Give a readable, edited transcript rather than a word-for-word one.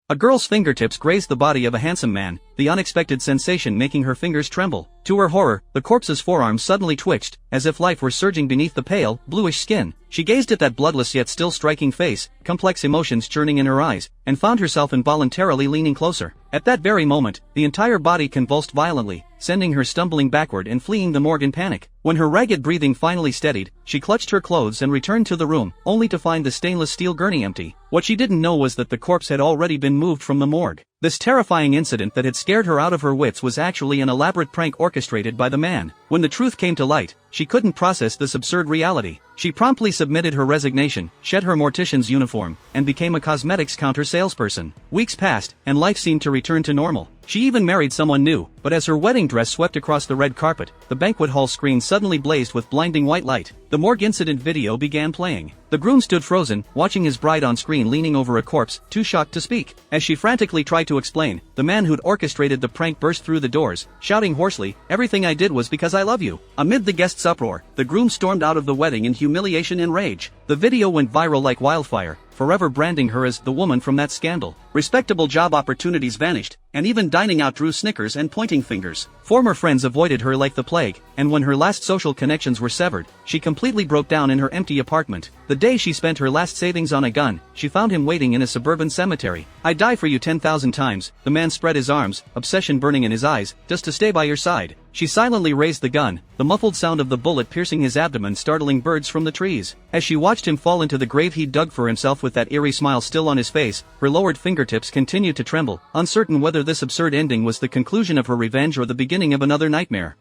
A girl's fingertips grazed the body of a handsome man, the unexpected sensation making her fingers tremble. To her horror, the corpse's forearm suddenly twitched, as if life were surging beneath the pale, bluish skin. She gazed at that bloodless yet still striking face, complex emotions churning in her eyes, and found herself involuntarily leaning closer. At that very moment, the entire body convulsed violently, sending her stumbling backward and fleeing the morgue in panic. When her ragged breathing finally steadied, she clutched her clothes and returned to the room, only to find the stainless steel gurney empty. What she didn't know was that the corpse had already been moved from the morgue. This terrifying incident that had scared her out of her wits was actually an elaborate prank orchestrated by the man. When the truth came to light, she couldn't process this absurd reality. She promptly submitted her resignation, shed her mortician's uniform, and became a cosmetics counter salesperson. Weeks passed, and life seemed to return to normal. She even married someone new, but as her wedding dress swept across the red carpet, the banquet hall screen suddenly blazed with blinding white light. The morgue incident video began playing. The groom stood frozen, watching his bride on screen leaning over a corpse, too shocked to speak. As she frantically tried to explain, the man who'd orchestrated the prank burst through the doors, shouting hoarsely, "Everything I did was because I love you." Amid the guests' uproar, the groom stormed out of the wedding in humiliation and rage. The video went viral like wildfire, forever branding her as the woman from that scandal. Respectable job opportunities vanished, and even dining out drew snickers and pointing fingers. Former friends avoided her like the plague, and when her last social connections were severed, she completely broke down in her empty apartment. The day she spent her last savings on a gun, she found him waiting in a suburban cemetery. "I'd die for you 10,000 times, the man spread his arms, obsession burning in his eyes, just to stay by your side. She silently raised the gun, the muffled sound of the bullet piercing his abdomen startling birds from the trees. As she watched him fall into the grave he'd dug for himself with that eerie smile still on his face, her lowered fingertips continued to tremble, uncertain whether this absurd ending was the conclusion of her revenge or the beginning of another nightmare.